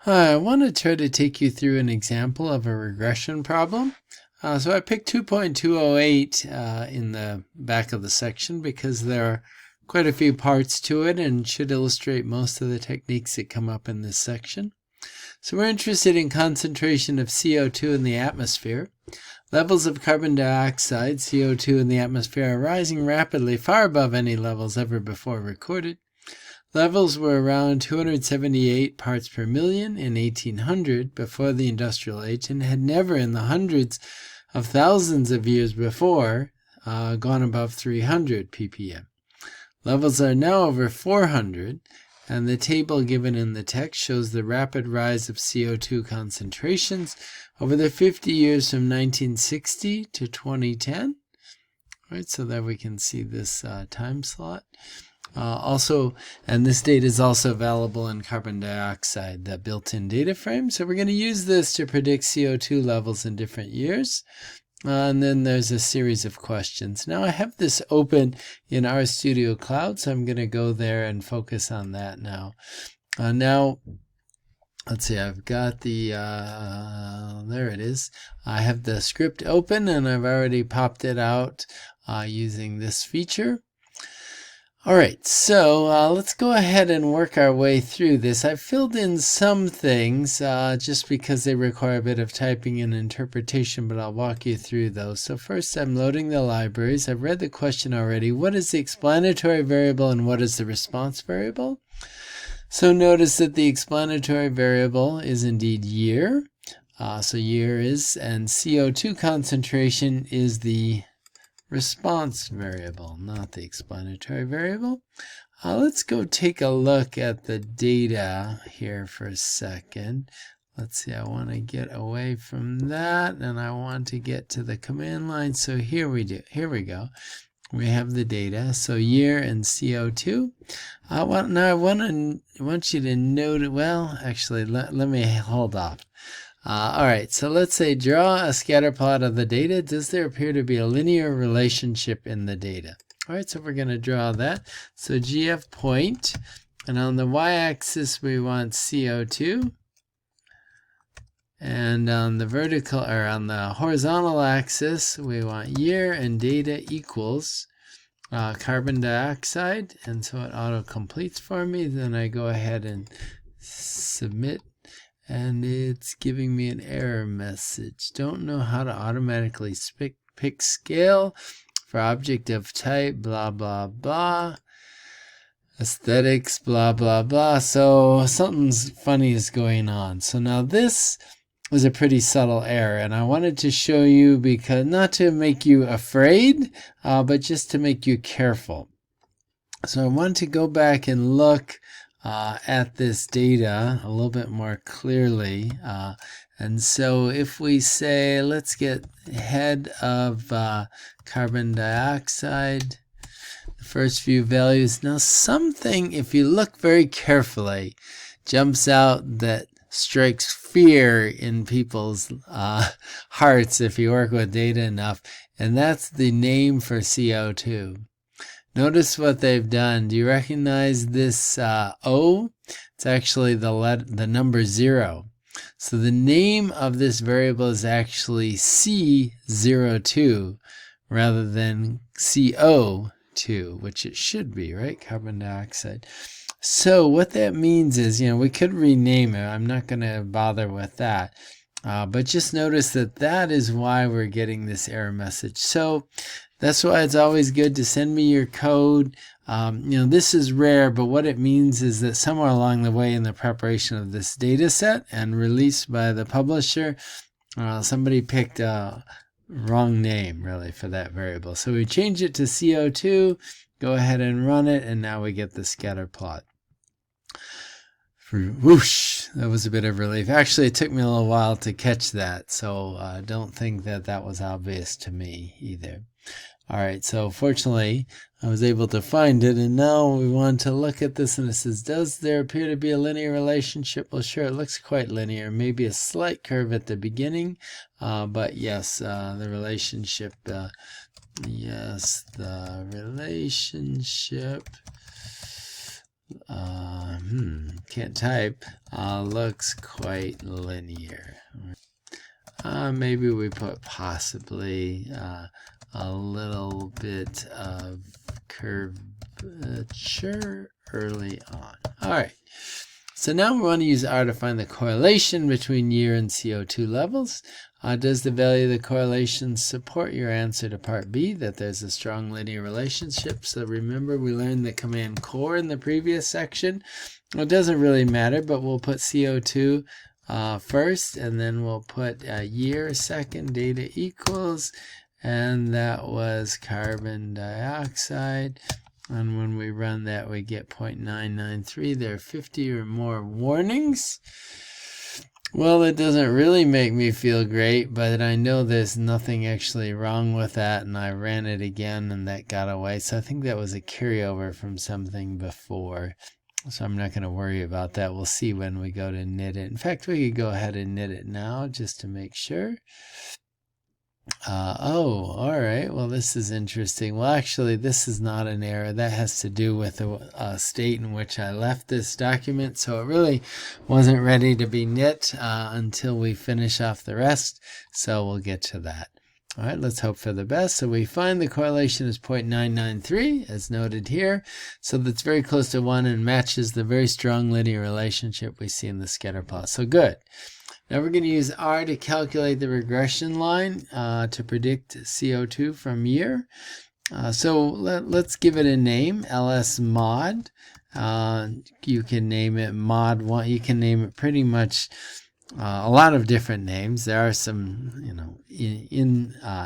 Hi, I want to try to take you through an example of a regression problem. So I picked 2.208 in the back of the section because there are quite a few parts to it and should illustrate most of the techniques that come up in this section. So we're interested in concentration of CO2 in the atmosphere. Levels of carbon dioxide, CO2 in the atmosphere are rising rapidly, far above any levels ever before recorded. Levels were around 278 parts per million in 1800 before the Industrial Age and had never in the hundreds of thousands of years before gone above 300 ppm. Levels are now over 400, and the table given in the text shows the rapid rise of CO2 concentrations over the 50 years from 1960 to 2010. All right, so there we can see this time slot. And this data is also available in carbon dioxide, the built-in data frame. So we're going to use this to predict CO2 levels in different years. And then there's a series of questions. Now I have this open in RStudio Cloud, so I'm going to go there and focus on that now. Let's see, I've got the, there it is. I have the script open and I've already popped it out using this feature. All right, so let's go ahead and work our way through this. I've filled in some things just because they require a bit of typing and interpretation, but I'll walk you through those. So first, I'm loading the libraries. I've read the question already. What is the explanatory variable and what is the response variable? So notice that the explanatory variable is indeed year. So year is, and CO2 concentration is the response variable, not the explanatory variable. Let's go take a look at the data here for a second. Let's see, I want to get away from that and I want to get to the command line. So here we go. We have the data, so year and CO2. I want you to note, well, actually, let me hold off. All right, so let's say draw a scatter plot of the data. Does there appear to be a linear relationship in the data? All right, so we're going to draw that. So GF point, and on the y-axis we want CO2, and on the vertical or on the horizontal axis we want year and data equals carbon dioxide, and so it auto completes for me. Then I go ahead and submit. And it's giving me an error message. Don't know how to automatically pick scale for object of type, blah, blah, blah. Aesthetics, blah, blah, blah. So something's funny is going on. So now this is a pretty subtle error. And I wanted to show you because not to make you afraid, but just to make you careful. So I want to go back and look at this data a little bit more clearly. And so if we say, let's get head of carbon dioxide, the first few values. Now something, if you look very carefully, jumps out that strikes fear in people's hearts if you work with data enough, and that's the name for CO2. Notice what they've done. Do you recognize this O? It's actually the number 0. So the name of this variable is actually C02 rather than CO2, which it should be, right? Carbon dioxide. So what that means is, we could rename it. I'm not going to bother with that. But just notice that that is why we're getting this error message. So that's why it's always good to send me your code. This is rare, but what it means is that somewhere along the way in the preparation of this data set and released by the publisher, somebody picked a wrong name, really, for that variable. So we change it to CO2, go ahead and run it, and now we get the scatter plot. Whoosh, that was a bit of relief. Actually, it took me a little while to catch that, so don't think that that was obvious to me either. All right, so fortunately, I was able to find it, and now we want to look at this, and it says, does there appear to be a linear relationship? Well, sure, it looks quite linear, maybe a slight curve at the beginning, but yes, the relationship, can't type, looks quite linear. Maybe we put possibly a little bit of curvature early on. All right. So now we want to use R to find the correlation between year and CO2 levels. Does the value of the correlation support your answer to part B, that there's a strong linear relationship? So remember, we learned the command core in the previous section. Well, it doesn't really matter, but we'll put CO2 first, and then we'll put year second, data equals, and that was carbon dioxide. And when we run that, we get 0.993. There are 50 or more warnings. Well, it doesn't really make me feel great, but I know there's nothing actually wrong with that, and I ran it again, and that got away. So I think that was a carryover from something before. So I'm not going to worry about that. We'll see when we go to knit it. In fact, we could go ahead and knit it now just to make sure. Oh, all right. Well, this is interesting. Well, actually, this is not an error. That has to do with the state in which I left this document. So it really wasn't ready to be knit until we finish off the rest. So we'll get to that. All right, let's hope for the best. So we find the correlation is 0.993, as noted here. So that's very close to 1 and matches the very strong linear relationship we see in the scatter plot. So good. Now we're going to use R to calculate the regression line to predict CO2 from year. So let's give it a name, LS mod. You can name it mod 1. You can name it pretty much a lot of different names. There are some,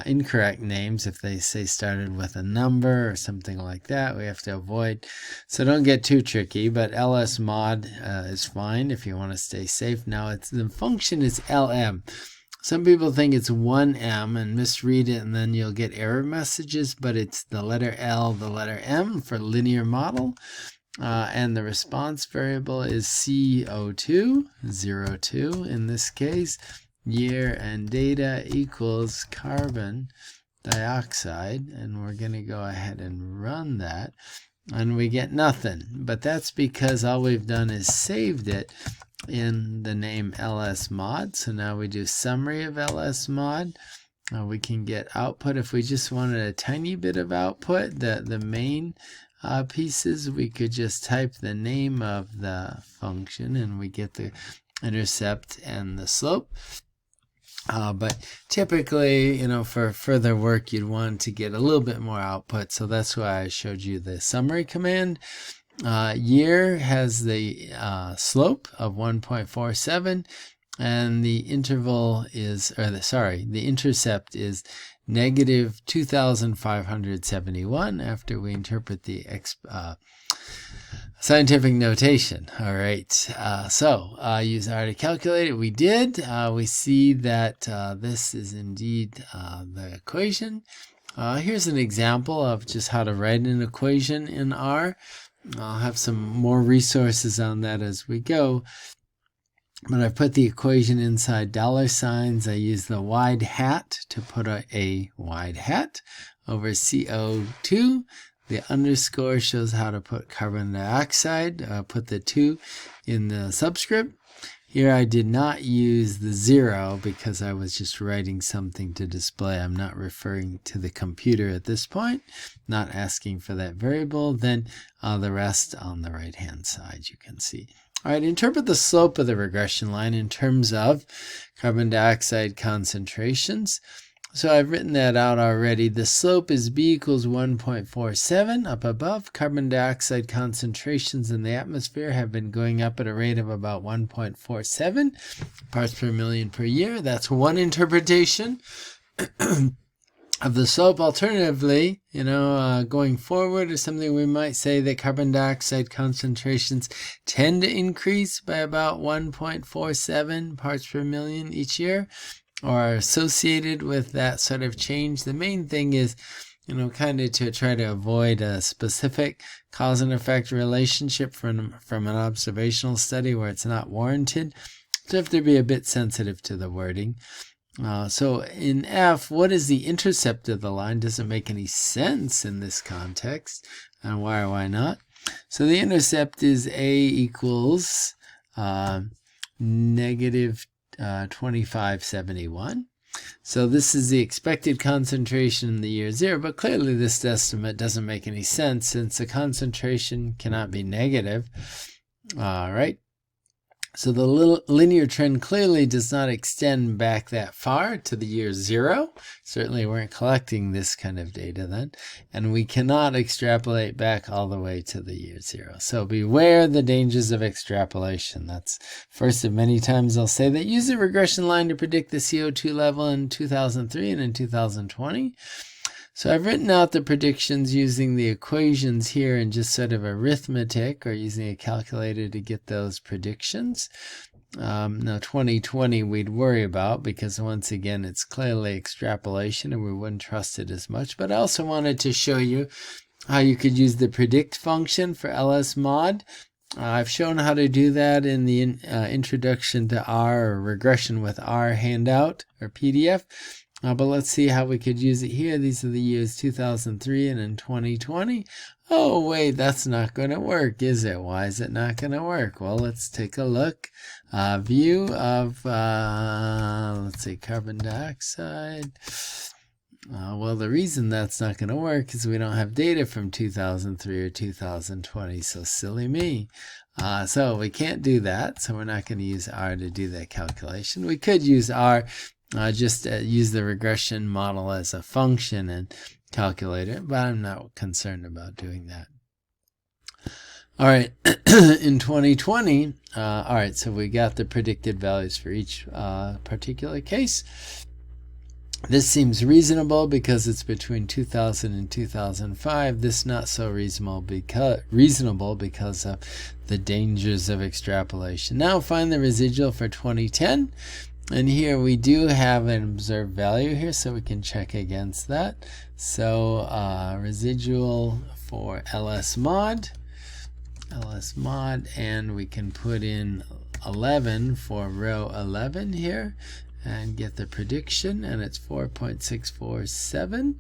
incorrect names if they say started with a number or something like that. We have to avoid. So don't get too tricky, but ls mod is fine if you want to stay safe. Now the function is lm. Some people think it's 1m and misread it, and then you'll get error messages, but it's the letter L, the letter M for linear model. And the response variable is CO2, 02 in this case, year and data equals carbon dioxide, and we're going to go ahead and run that, and we get nothing. But that's because all we've done is saved it in the name ls mod. So now we do summary of ls mod. We can get output if we just wanted a tiny bit of output, the main pieces. We could just type the name of the function and we get the intercept and the slope. But typically, for further work, you'd want to get a little bit more output. So that's why I showed you the summary command. Year has the slope of 1.47, and the interval is, the intercept is negative 2,571 after we interpret the scientific notation. All right, so use R to calculate it. We did. We see that this is indeed the equation. Here's an example of just how to write an equation in R. I'll have some more resources on that as we go. But I put the equation inside dollar signs. I use the wide hat to put a wide hat over CO2. The underscore shows how to put carbon dioxide. Put the 2 in the subscript. Here I did not use the 0 because I was just writing something to display. I'm not referring to the computer at this point, not asking for that variable. Then the rest on the right hand side you can see. All right, interpret the slope of the regression line in terms of carbon dioxide concentrations. So I've written that out already. The slope is B equals 1.47 up above. Carbon dioxide concentrations in the atmosphere have been going up at a rate of about 1.47 parts per million per year. That's one interpretation of the slope. Alternatively, going forward is something we might say that carbon dioxide concentrations tend to increase by about 1.47 parts per million each year, or are associated with that sort of change. The main thing is, kind of to try to avoid a specific cause and effect relationship from an observational study where it's not warranted. So you have to be a bit sensitive to the wording. So in F, what is the intercept of the line? Doesn't make any sense in this context. And why or why not? So the intercept is A equals negative 2571. So this is the expected concentration in the year 0, but clearly this estimate doesn't make any sense since the concentration cannot be negative. All right. So the linear trend clearly does not extend back that far to the year 0. Certainly weren't collecting this kind of data then. And we cannot extrapolate back all the way to the year 0. So beware the dangers of extrapolation. That's first of many times I'll say that. Use a regression line to predict the CO2 level in 2003 and in 2020. So I've written out the predictions using the equations here and just sort of arithmetic or using a calculator to get those predictions. Now 2020 we'd worry about because once again it's clearly extrapolation and we wouldn't trust it as much. But I also wanted to show you how you could use the predict function for LS mod. I've shown how to do that in the introduction to R or regression with R handout or PDF. But let's see how we could use it here. These are the years 2003 and in 2020. Oh, wait, that's not going to work, is it? Why is it not going to work? Well, let's take a look. View of, let's say, carbon dioxide. Well, the reason that's not going to work is we don't have data from 2003 or 2020, so silly me. So we can't do that, so we're not going to use R to do that calculation. We could use R. Just use the regression model as a function and calculate it, but I'm not concerned about doing that. All right, in 2020, all right, so we got the predicted values for each particular case. This seems reasonable because it's between 2000 and 2005. This not so reasonable because of the dangers of extrapolation. Now find the residual for 2010. And here we do have an observed value here, so we can check against that. So residual for LS mod, and we can put in 11 for row 11 here and get the prediction, and it's 4.647.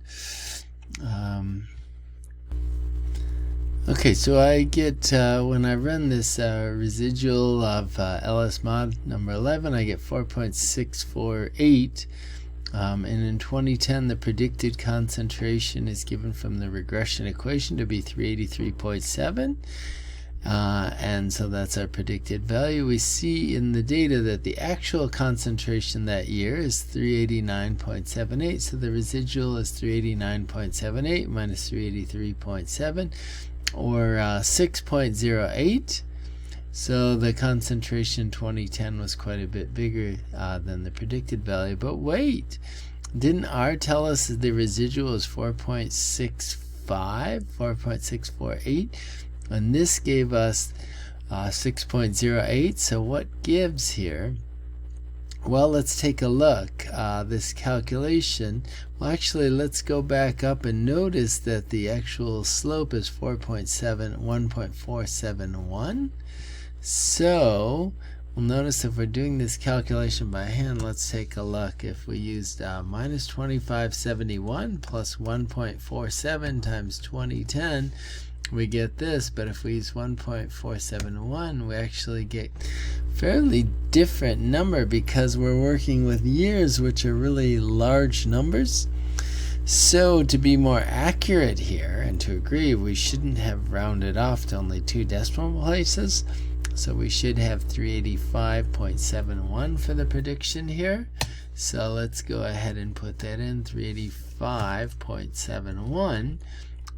Okay, so I get, when I run this residual of LS mod number 11, I get 4.648. And in 2010, the predicted concentration is given from the regression equation to be 383.7. And so that's our predicted value. We see in the data that the actual concentration that year is 389.78. So the residual is 389.78 minus 383.7. or 6.08. So the concentration in 2010 was quite a bit bigger than the predicted value. But wait, didn't R tell us that the residual is 4.648? And this gave us 6.08. So what gives here? Well, let's take a look. This calculation, well, actually, let's go back up and notice that the actual slope is 1.471. So we'll notice if we're doing this calculation by hand, let's take a look. If we used minus 2571 plus 1.47 times 2010, we get this, but if we use 1.471, we actually get fairly different number because we're working with years, which are really large numbers. So to be more accurate here and to agree, we shouldn't have rounded off to only 2 decimal places. So we should have 385.71 for the prediction here. So let's go ahead and put that in, 385.71.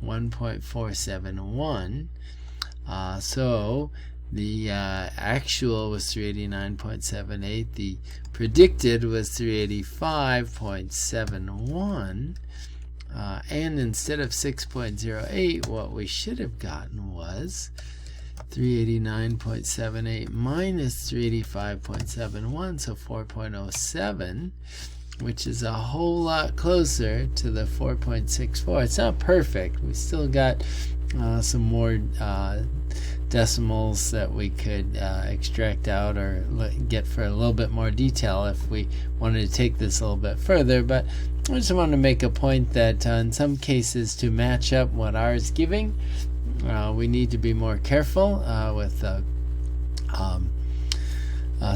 1.471. So the actual was 389.78. The predicted was 385.71. And instead of 6.08, what we should have gotten was 389.78 minus 385.71, so 4.07. which is a whole lot closer to the 4.64. It's not perfect. We still got some more decimals that we could extract out or get for a little bit more detail if we wanted to take this a little bit further. But I just want to make a point that in some cases, to match up what R is giving, we need to be more careful with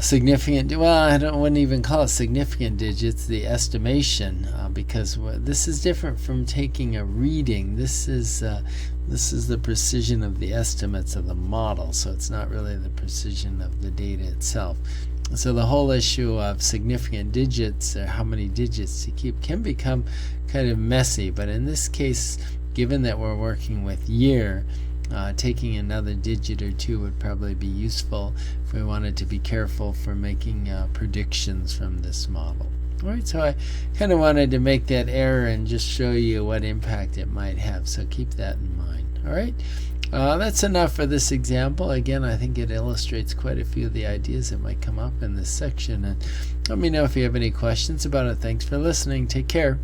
significant, well, I wouldn't even call it significant digits, the estimation, because this is different from taking a reading. This is the precision of the estimates of the model, so it's not really the precision of the data itself. So the whole issue of significant digits, or how many digits to keep, can become kind of messy. But in this case, given that we're working with year, taking another digit or two would probably be useful if we wanted to be careful for making predictions from this model. Alright, so I kind of wanted to make that error and just show you what impact it might have, so keep that in mind. Alright, that's enough for this example. Again, I think it illustrates quite a few of the ideas that might come up in this section, and let me know if you have any questions about it. Thanks for listening. Take care.